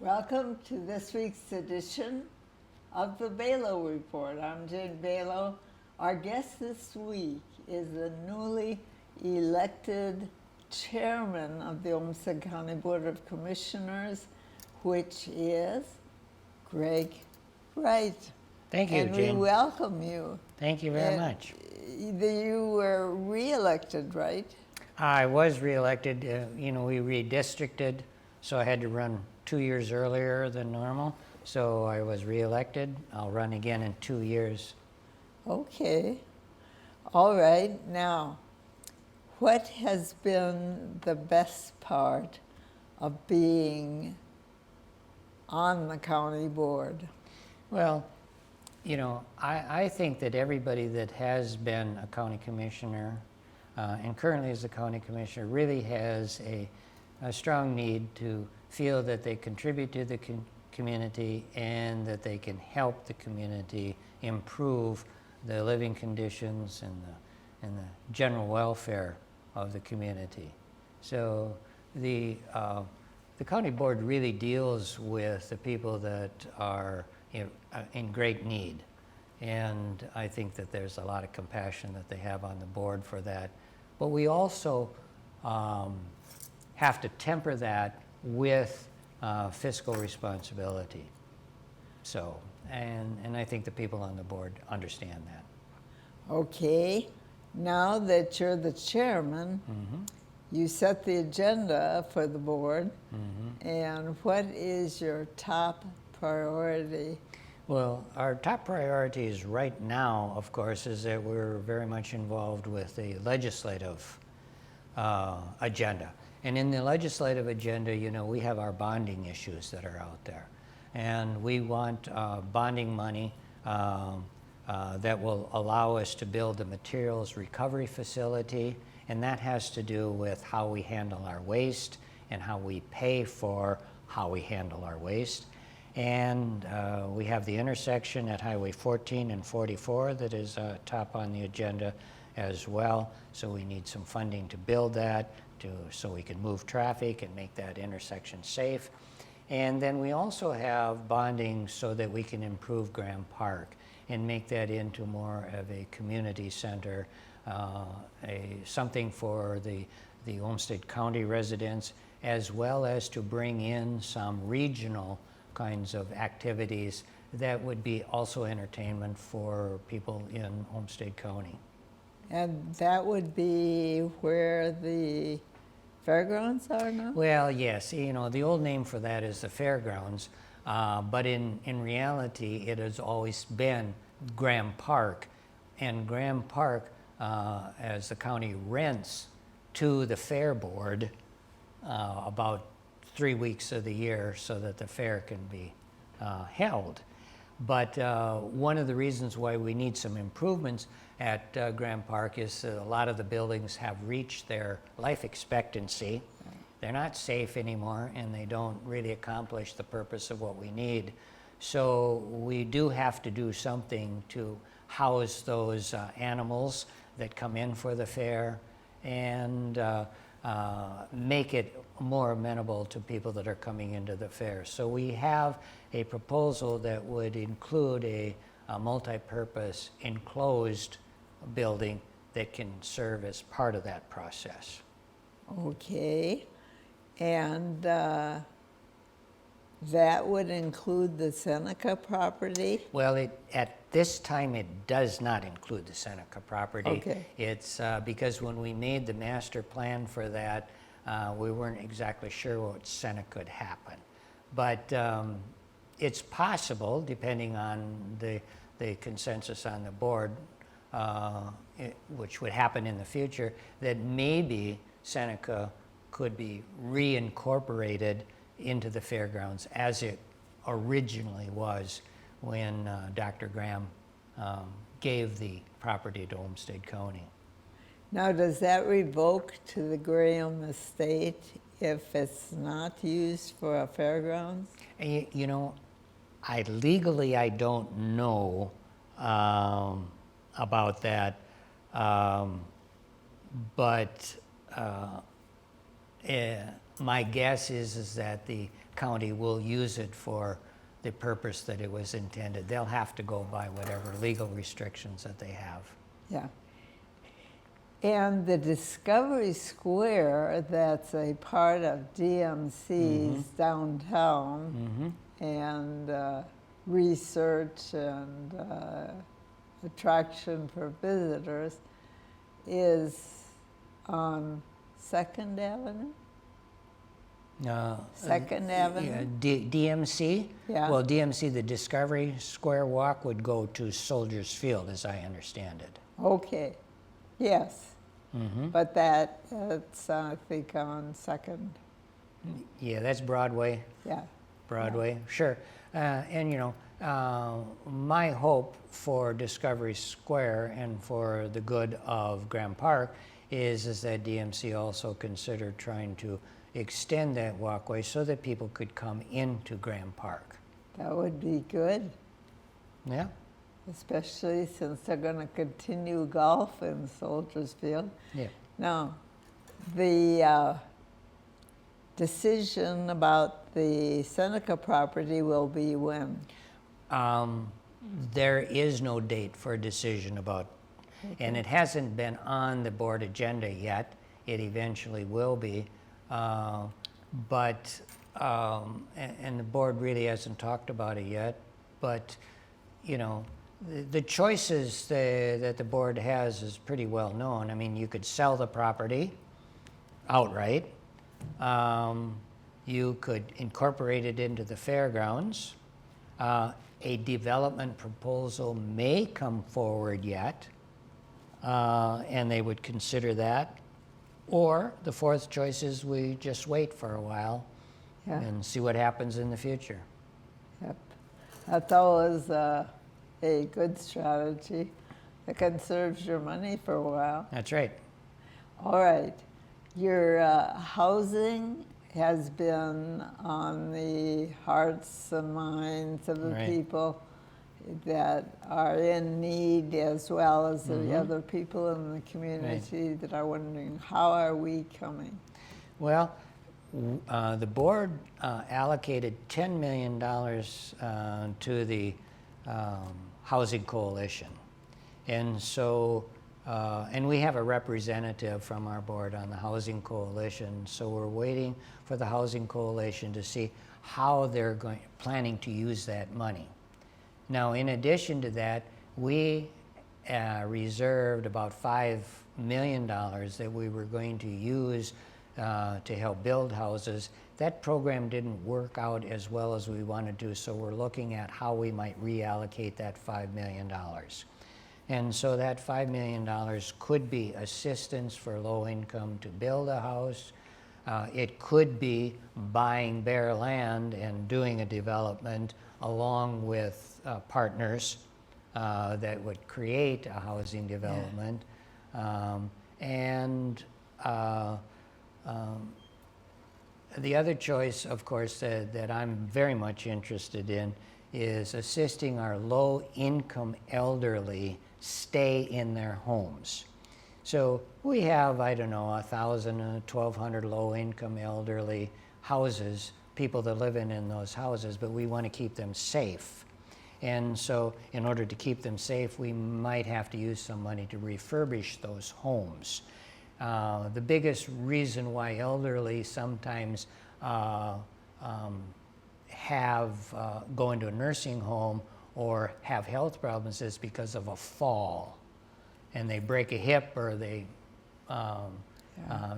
Welcome to this week's edition of the Belau Report. I'm Jane Belau. Our guest this week is the newly elected chairman of the Olmsted County Board of Commissioners, which is Gregg Wright. Thank you, and Jane. And we welcome you. Thank you very much. You were re-elected, right? I was re-elected. We redistricted, so I had to run 2 years earlier than normal. So I was re-elected. I'll run again in 2 years. Okay. All right. Now, what has been the best part of being on the county board? Well, I think that everybody that has been a county commissioner and currently is a county commissioner really has a strong need to feel that they contribute to the community and that they can help the community improve the living conditions and the general welfare of the community. So the county board really deals with the people that are in great need. And I think that there's a lot of compassion that they have on the board for that. But we also have to temper that with fiscal responsibility. So, and I think the people on the board understand that. Okay. Now that you're the chairman, you set the agenda for the board. And what is your top priority? Well, our top priorities right now, of course, is that we're very much involved with the legislative agenda. And in the legislative agenda, we have our bonding issues that are out there. And we want bonding money that will allow us to build the materials recovery facility. And that has to do with how we handle our waste and how we pay for how we handle our waste. And we have the intersection at Highway 14 and 44 that is top on the agenda as well. So we need some funding to build that so we can move traffic and make that intersection safe. And then we also have bonding so that we can improve Graham Park and make that into more of a community center, something for the Olmsted County residents, as well as to bring in some regional kinds of activities that would be also entertainment for people in Olmsted County. And that would be where the fairgrounds are now? Well, yes. The old name for that is the fairgrounds, but in reality, it has always been Graham Park. And Graham Park, as the county rents to the fair board about 3 weeks of the year so that the fair can be held. But one of the reasons why we need some improvements at Graham Park is that a lot of the buildings have reached their life expectancy. They're not safe anymore, and they don't really accomplish the purpose of what we need. So we do have to do something to house those animals that come in for the fair and make it more amenable to people that are coming into the fair. So we have a proposal that would include a multi-purpose enclosed building that can serve as part of that process. Okay. And that would include the Seneca property? Well, at this time, it does not include the Seneca property. Okay. It's because when we made the master plan for that, we weren't exactly sure what Seneca could happen. But it's possible, depending on the consensus on the board, which would happen in the future, that maybe Seneca could be reincorporated into the fairgrounds as it originally was when Dr. Graham gave the property to Olmsted County. Now, does that revoke to the Graham estate if it's not used for a fairgrounds? I don't know about that, but my guess is that the county will use it for the purpose that it was intended. They'll have to go by whatever legal restrictions that they have. Yeah. And the Discovery Square, that's a part of DMC's downtown, and research and attraction for visitors, is on Second Avenue? Second Avenue? DMC? Yeah. Well, DMC, the Discovery Square Walk, would go to Soldiers Field, as I understand it. Okay, yes. But that's, I think, on Second. Yeah, that's Broadway. Yeah. Broadway, sure. And you know, my hope for Discovery Square and for the good of Graham Park is that DMC also considered trying to extend that walkway so that people could come into Graham Park. That would be good, Yeah. especially since they're going to continue golf in Soldiers Field. Yeah. Now, the decision about the Seneca property will be when? There is no date for a decision about, and it hasn't been on the board agenda yet. It eventually will be, but and the board really hasn't talked about it yet. But you know, the choices that the board has is pretty well known. I mean, you could sell the property outright. You could incorporate it into the fairgrounds. A development proposal may come forward yet, and they would consider that. Or the fourth choice is we just wait for a while and see what happens in the future. Yep. That's always a good strategy. It conserves your money for a while. That's right. All right. Your housing has been on the hearts and minds of the Right. people that are in need, as well as the other people in the community that are wondering, how are we coming? Well, the board allocated $10 million to the Housing Coalition. And so, and we have a representative from our board on the Housing Coalition, so we're waiting for the Housing Coalition to see how they're planning to use that money. Now, in addition to that, we reserved about $5 million that we were going to use to help build houses. That program didn't work out as well as we wanted to, so we're looking at how we might reallocate that $5 million. And so that $5 million could be assistance for low income to build a house. It could be buying bare land and doing a development along with partners that would create a housing development. The other choice, of course, that I'm very much interested in is assisting our low-income elderly stay in their homes. So we have, I don't know, 1,000 or 1,200 low-income elderly houses, people that live in those houses, but we want to keep them safe. And so in order to keep them safe, we might have to use some money to refurbish those homes. The biggest reason why elderly sometimes go into a nursing home or have health problems is because of a fall, and they break a hip or they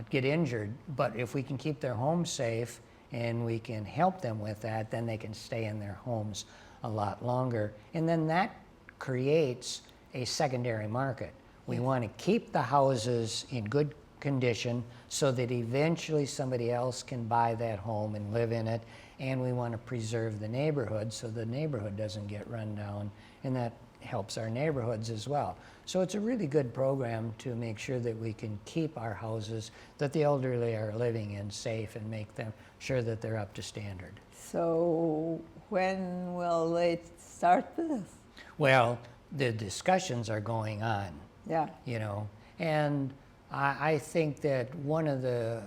get injured. But if we can keep their home safe and we can help them with that, then they can stay in their homes a lot longer. And then that creates a secondary market. We want to keep the houses in good condition so that eventually somebody else can buy that home and live in it. And we want to preserve the neighborhood so the neighborhood doesn't get run down, and that helps our neighborhoods as well. So it's a really good program to make sure that we can keep our houses that the elderly are living in safe and make them sure that they're up to standard. So when will they start this? Well, the discussions are going on. Yeah. You know, and I think that one of the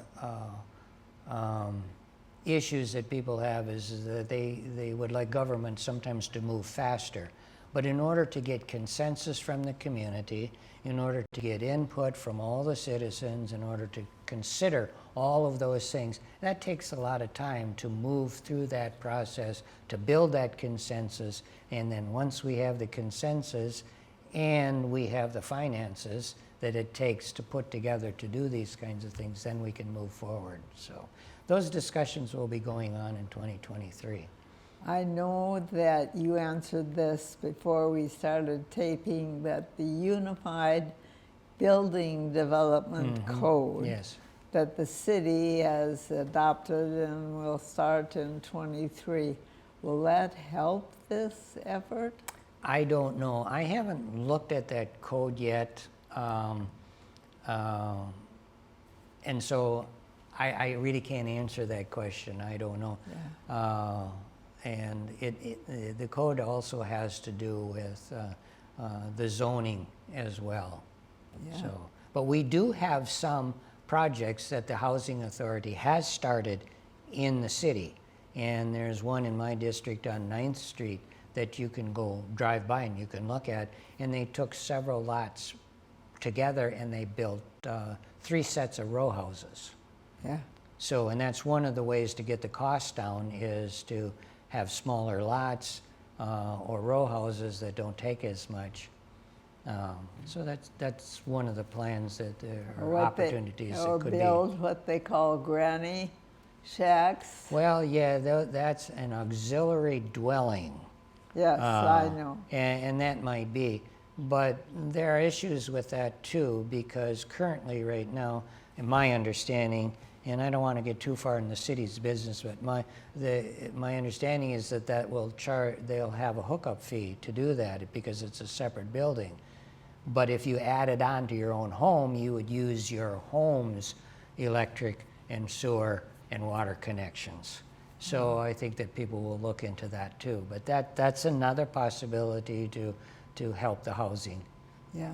issues that people have is that they would like government sometimes to move faster. But in order to get consensus from the community, in order to get input from all the citizens, in order to consider all of those things, that takes a lot of time to move through that process, to build that consensus, and then once we have the consensus and we have the finances that it takes to put together to do these kinds of things, then we can move forward. So those discussions will be going on in 2023. I know that you answered this before we started taping, that the Unified Building Development Code Yes. that the city has adopted and will start in '23, will that help this effort? I don't know. I haven't looked at that code yet. And so I really can't answer that question. I don't know. Yeah. And the code also has to do with the zoning as well. Yeah. So, but we do have some projects that the Housing Authority has started in the city. And there's one in my district on 9th Street that you can go drive by and you can look at. And they took several lots together and they built 3 sets of row houses. Yeah. So, and that's one of the ways to get the cost down, is to have smaller lots or row houses that don't take as much. So that's one of the plans that there are opportunities that could be. Or build what they call granny shacks. Well, yeah, that's an auxiliary dwelling. Yes, I know. And that might be. But there are issues with that too, because currently right now, in my understanding, and I don't want to get too far in the city's business, but my understanding is that they'll have a hookup fee to do that because it's a separate building. But if you add it on to your own home, you would use your home's electric and sewer and water connections. So I think that people will look into that too. But that's another possibility to help the housing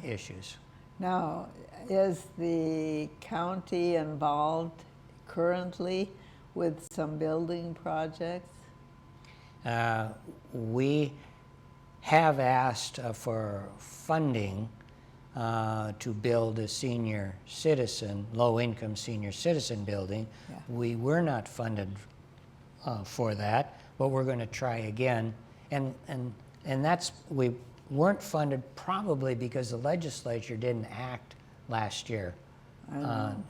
issues. Now, is the county involved currently with some building projects? We have asked for funding to build a senior citizen, low-income senior citizen building. Yeah. We were not funded for that, but we're going to try again. And we weren't funded probably because the legislature didn't act last year.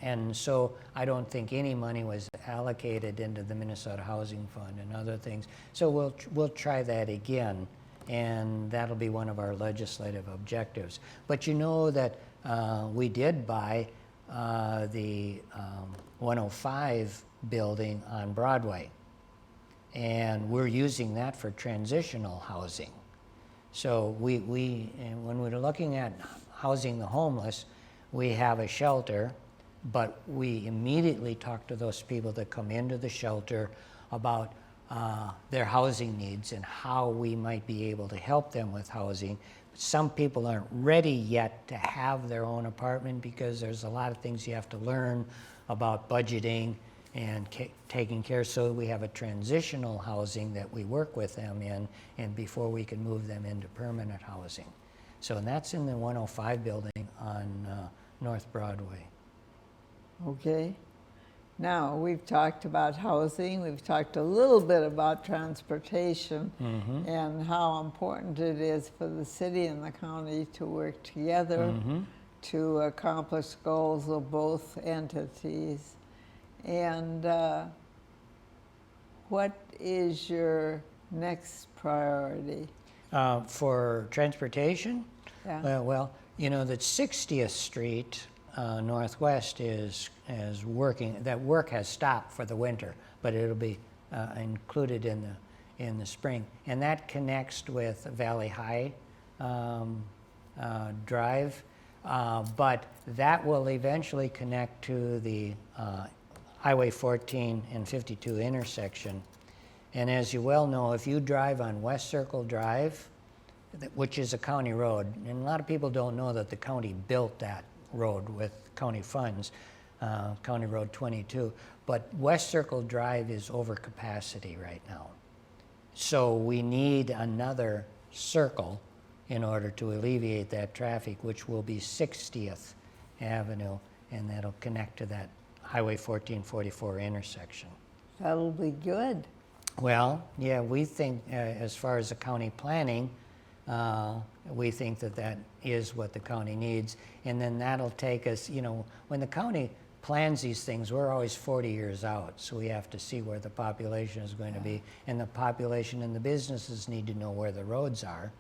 And so I don't think any money was allocated into the Minnesota Housing Fund and other things. So we'll try that again, and that'll be one of our legislative objectives. But you know that we did buy the 105 building on Broadway, and we're using that for transitional housing. So when we're looking at housing the homeless, we have a shelter, but we immediately talk to those people that come into the shelter about their housing needs and how we might be able to help them with housing. Some people aren't ready yet to have their own apartment because there's a lot of things you have to learn about budgeting and taking care. So we have a transitional housing that we work with them in, and before we can move them into permanent housing. So, and that's in the 105 building on North Broadway. Okay. Now, we've talked about housing, we've talked a little bit about transportation and how important it is for the city and the county to work together to accomplish goals of both entities. And what is your next priority? For transportation? Yeah. Well, you know, that 60th Street Northwest is working. That work has stopped for the winter, but it'll be included in the spring, and that connects with Valley High Drive, but that will eventually connect to the Highway 14 and 52 intersection. And as you well know, if you drive on West Circle Drive, which is a county road, and a lot of people don't know that the county built that road with county funds. County Road 22. But West Circle Drive is over capacity right now. So we need another circle in order to alleviate that traffic, which will be 60th Avenue, and that'll connect to that Highway 1444 intersection. That'll be good. Well, yeah, we think as far as the county planning, we think that that is what the county needs. And then that'll take us, you know, when the county plans these things, we're always 40 years out. So we have to see where the population is going to be. And the population and the businesses need to know where the roads are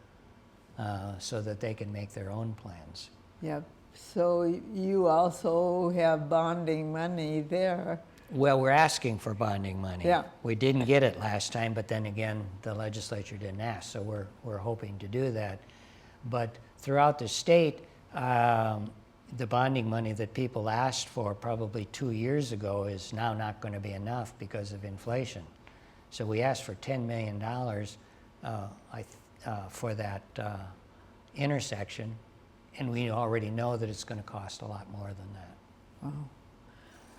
so that they can make their own plans. Yep. So you also have bonding money there. Well, we're asking for bonding money. Yeah. We didn't get it last time, but then again, the legislature didn't ask, so we're hoping to do that. But throughout the state, the bonding money that people asked for probably 2 years ago is now not going to be enough because of inflation. So we asked for $10 million for that intersection, and we already know that it's going to cost a lot more than that.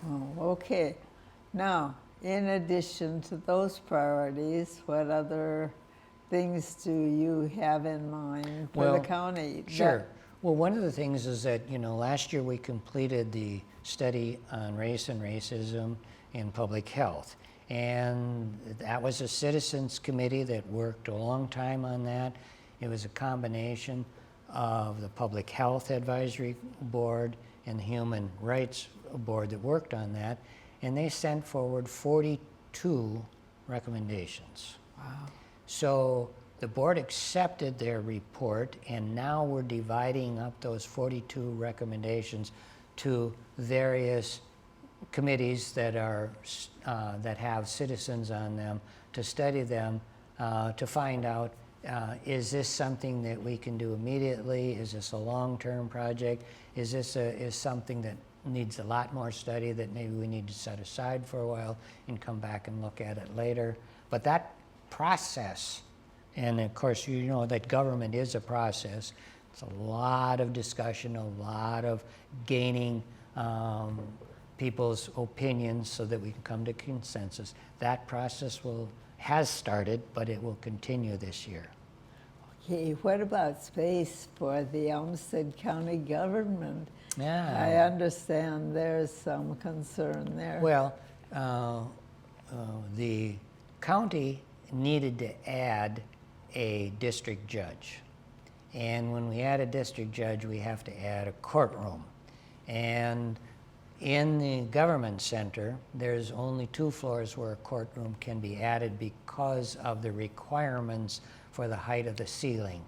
Oh, okay. Now, in addition to those priorities, what other things do you have in mind for the county? Sure. Well, one of the things is that, you know, last year we completed the study on race and racism in public health. And that was a citizens committee that worked a long time on that. It was a combination of the Public Health Advisory Board and the Human Rights Board that worked on that, and they sent forward 42 recommendations. Wow. So the board accepted their report, and now we're dividing up those 42 recommendations to various committees that are that have citizens on them to study them to find out is this something that we can do immediately? Is this a long-term project? Is this something that needs a lot more study that maybe we need to set aside for a while and come back and look at it later? But that process, and of course you know that government is a process, it's a lot of discussion, a lot of gaining people's opinions so that we can come to consensus. That process has started, but it will continue this year. Okay, what about space for the Olmsted County government? Yeah. I understand there's some concern there. Well, the county needed to add a district judge. And when we add a district judge, we have to add a courtroom. And in the government center, there's only 2 floors where a courtroom can be added because of the requirements for the height of the ceiling.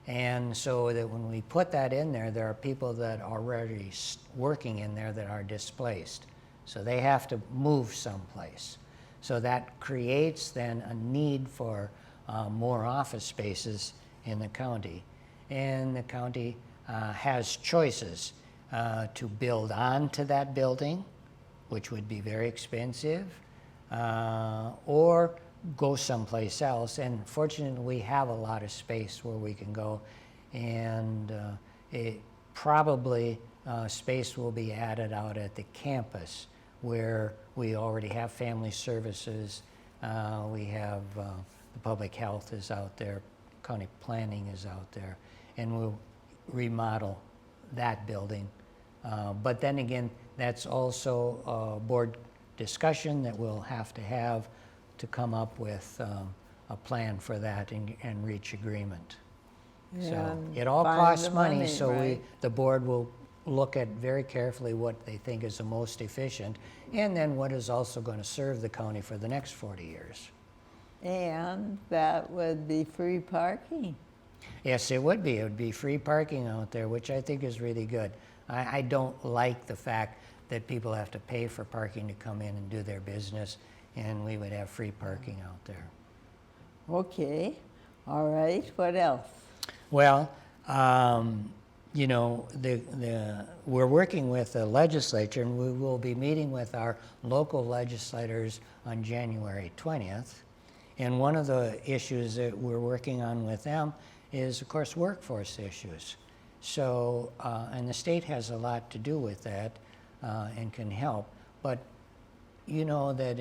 And so that when we put that in there, there are people that are already working in there that are displaced. So they have to move someplace. So that creates then a need for more office spaces in the county. And the county has choices to build onto that building, which would be very expensive, or go someplace else. And fortunately, we have a lot of space where we can go, and probably space will be added out at the campus where we already have family services, we have the public health is out there, county planning is out there, and we'll remodel that building. But then again, that's also a board discussion that we'll have to come up with a plan for that and reach agreement. So And it all find costs the money, money, so right. the board will look at very carefully what they think is the most efficient, and then what is also going to serve the county for the next 40 years. And that would be free parking. Yes, it would be. It would be free parking out there, which I think is really good. I don't like the fact that people have to pay for parking to come in and do their business, and we would have free parking out there. Okay, all right, what else? Well, you know, we're working with the legislature, and we will be meeting with our local legislators on January 20th. And one of the issues that we're working on with them is, of course, workforce issues. So, and the state has a lot to do with that. and can help. But you know that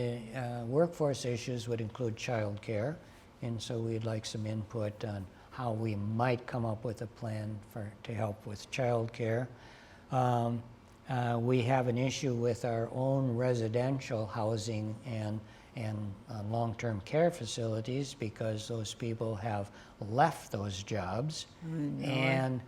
workforce issues would include child care, and so we'd like some input on how we might come up with a plan to help with child care. We have an issue with our own residential housing and long-term care facilities because those people have left those jobs, and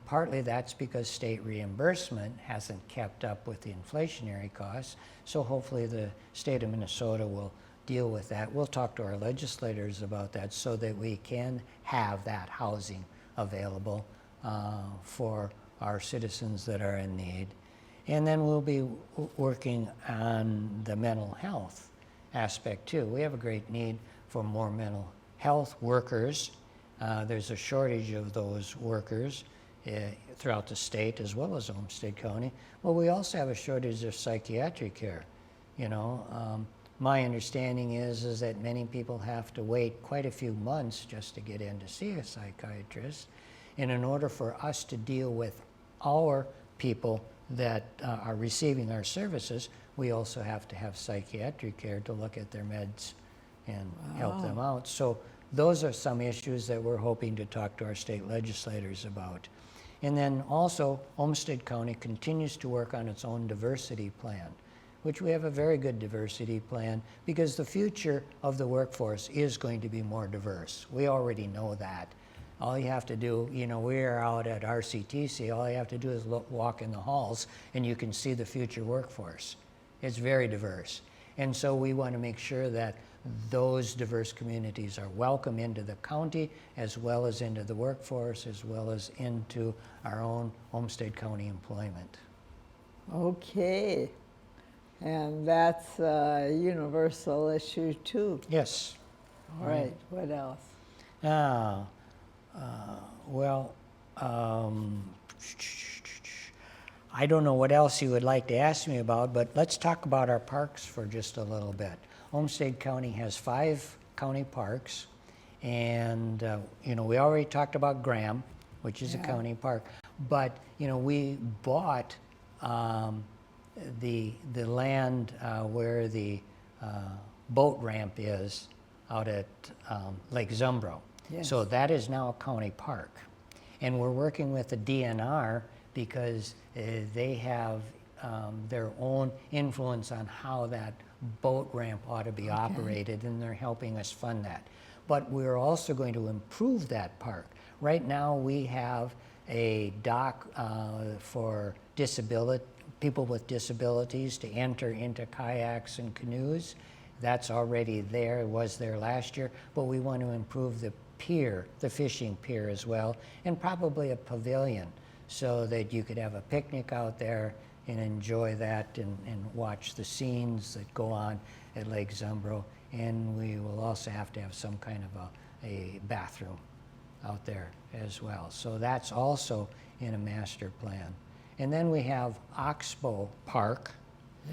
partly that's because state reimbursement hasn't kept up with the inflationary costs. So hopefully the state of Minnesota will deal with that. We'll talk to our legislators about that so that we can have that housing available for our citizens that are in need. And then we'll be working on the mental health aspect too. We have a great need for more mental health workers. There's a shortage of those workers throughout the state as well as Olmsted County. Well, we also have a shortage of psychiatric care. You know, my understanding is that many people have to wait quite a few months just to get in to see a psychiatrist. And in order for us to deal with our people that are receiving our services, we also have to have psychiatric care to look at their meds and help them out. So those are some issues that we're hoping to talk to our state legislators about. And then also, Olmsted County continues to work on its own diversity plan, which we have a very good diversity plan because the future of the workforce is going to be more diverse. We already know that. All you have to do, you know, we're out at RCTC, all you have to do is walk in the halls and you can see the future workforce. It's very diverse. And so we want to make sure that those diverse communities are welcome into the county as well as into the workforce as well as into our own Olmsted County employment. Okay. And that's a universal issue too. Yes. All right. What else? I don't know what else you would like to ask me about, but let's talk about our parks for just a little bit. Olmsted County has 5 county parks, and you know, we already talked about Graham, which is a county park, but you know, we bought the land where the boat ramp is out at Lake Zumbro. Yes. So that is now a county park. And we're working with the DNR because they have their own influence on how that boat ramp ought to be operated, and they're helping us fund that. But we're also going to improve that park. Right now we have a dock for people with disabilities to enter into kayaks and canoes. That's already there. It was there last year, but we want to improve the pier, the fishing pier as well, and probably a pavilion so that you could have a picnic out there and enjoy that and watch the scenes that go on at Lake Zumbro. And we will also have to have some kind of a bathroom out there as well. So that's also in a master plan. And then we have Oxbow Park.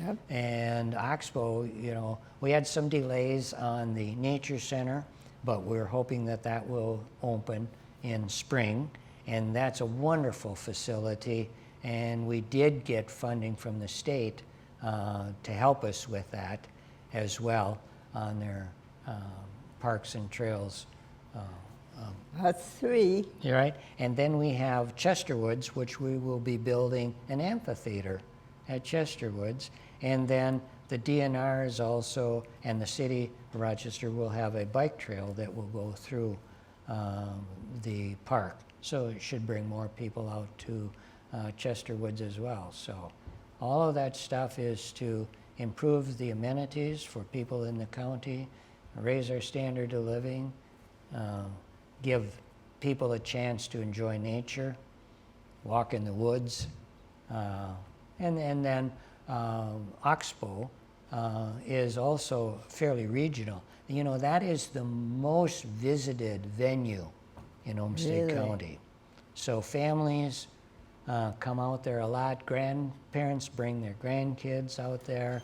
Yep. And Oxbow, you know, we had some delays on the Nature Center, but we're hoping that that will open in spring. And that's a wonderful facility. And we did get funding from the state to help us with that as well on their parks and trails. That's 3. You're right. And then we have Chesterwoods, which we will be building an amphitheater at Chesterwoods. And then the DNR is also, and the city of Rochester will have a bike trail that will go through the park. So it should bring more people out to Chesterwoods as well. So all of that stuff is to improve the amenities for people in the county, raise our standard of living, give people a chance to enjoy nature, walk in the woods, and then Oxbow is also fairly regional. You know, that is the most visited venue in Olmsted County. So families come out there a lot. Grandparents bring their grandkids out there,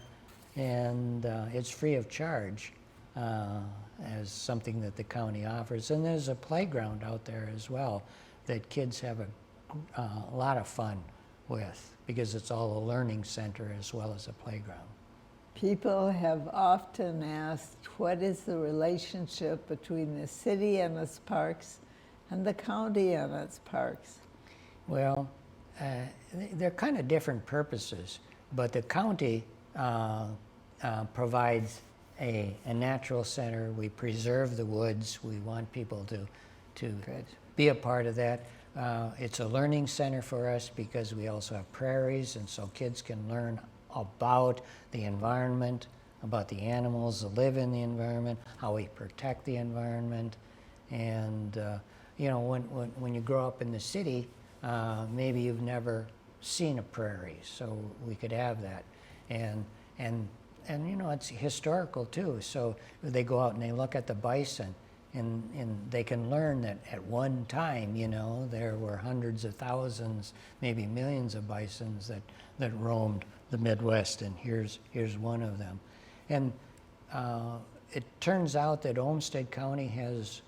and it's free of charge as something that the county offers. And there's a playground out there as well that kids have a lot of fun with, because it's all a learning center as well as a playground. People have often asked, what is the relationship between the city and its parks and the county and its parks? Well, they're kind of different purposes, but the county provides a natural center. We preserve the woods. We want people to be a part of that. It's a learning center for us because we also have prairies, and so kids can learn about the environment, about the animals that live in the environment, how we protect the environment. And you know, when you grow up in the city, maybe you've never seen a prairie, so we could have that. And you know, it's historical too. So they go out and they look at the bison, and they can learn that at one time, you know, there were hundreds of thousands, maybe millions of bisons that roamed the Midwest, and here's one of them. And it turns out that Olmsted County has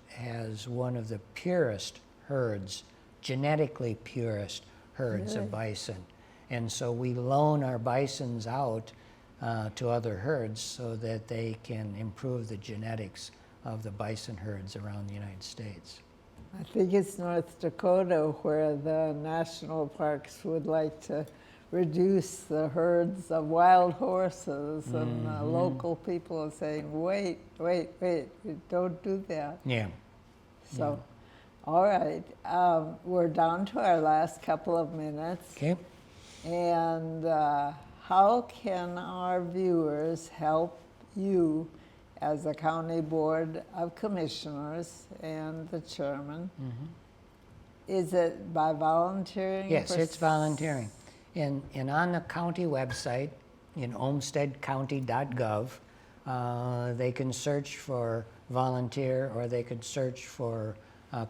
one of the purest herds, genetically purest herds of bison. And so we loan our bisons out to other herds so that they can improve the genetics of the bison herds around the United States. I think it's North Dakota where the national parks would like to reduce the herds of wild horses, and local people are saying, wait, don't do that. Yeah. So, all right, we're down to our last couple of minutes. Okay. And how can our viewers help you as a county board of commissioners and the chairman? Is it by volunteering? Yes, it's volunteering. And on the county website, in olmstedcounty.gov, they can search for volunteer, or they could search for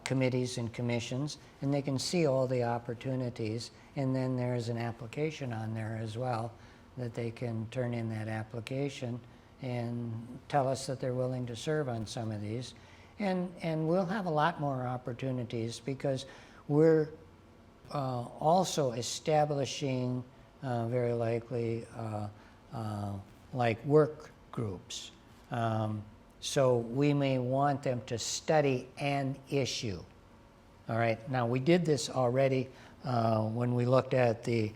committees and commissions, and they can see all the opportunities. And then there's an application on there as well that they can turn in that application and tell us that they're willing to serve on some of these. And we'll have a lot more opportunities because we're also establishing, very likely, like work groups. So we may want them to study an issue. All right. Now, we did this already when we looked at the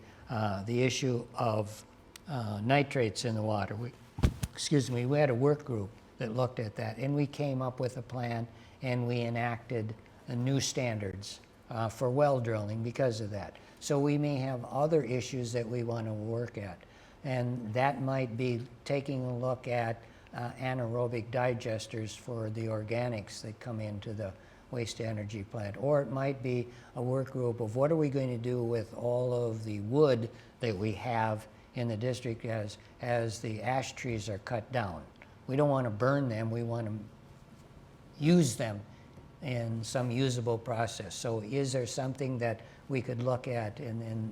issue of nitrates in the water. We had a work group that looked at that, and we came up with a plan, and we enacted new standards for well drilling because of that. So we may have other issues that we want to work at, and that might be taking a look at anaerobic digesters for the organics that come into the waste energy plant. Or it might be a work group of what are we going to do with all of the wood that we have in the district as the ash trees are cut down. We don't want to burn them, we want to use them in some usable process. So is there something that we could look at and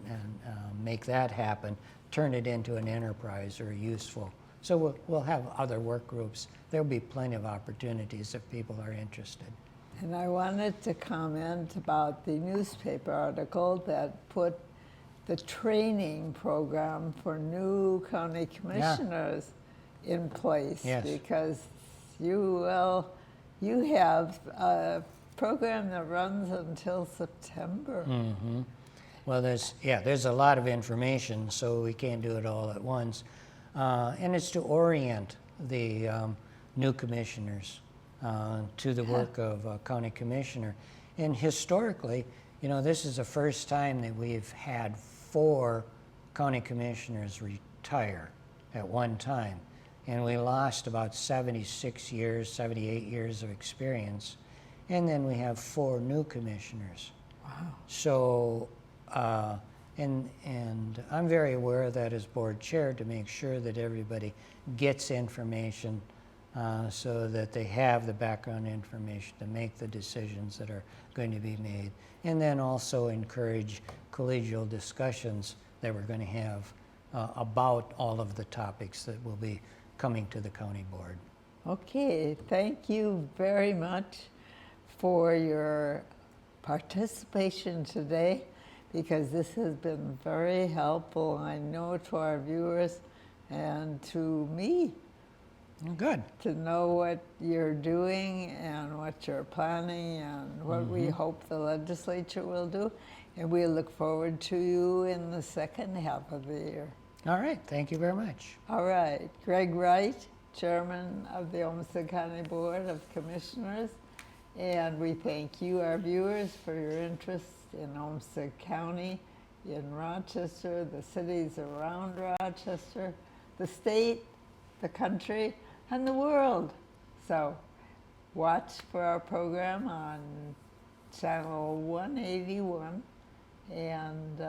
make that happen, turn it into an enterprise or useful? So we'll have other work groups. There'll be plenty of opportunities if people are interested. And I wanted to comment about the newspaper article that put the training program for new county commissioners in place. Yes. Because you have a program that runs until September. Mm-hmm. Well, there's a lot of information, so we can't do it all at once. And it's to orient the new commissioners to the work of a county commissioner. And historically, you know, this is the first time that we've had 4 county commissioners retire at one time. And we lost about 78 years of experience. And then we have 4 new commissioners. Wow. So, and I'm very aware of that as board chair, to make sure that everybody gets information so that they have the background information to make the decisions that are going to be made. And then also encourage collegial discussions that we're going to have about all of the topics that will be coming to the county board. Okay, thank you very much for your participation today. because this has been very helpful, I know, to our viewers and to me, Good. to know what you're doing and what you're planning and what we hope the legislature will do. And we look forward to you in the second half of the year. All right. Thank you very much. All right. Gregg Wright, Chairman of the Olmsted County Board of Commissioners. And we thank you, our viewers, for your interest in Olmsted County, in Rochester, the cities around Rochester, the state, the country, and the world. So watch for our program on channel 181, and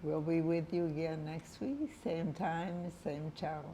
we'll be with you again next week, same time, same channel.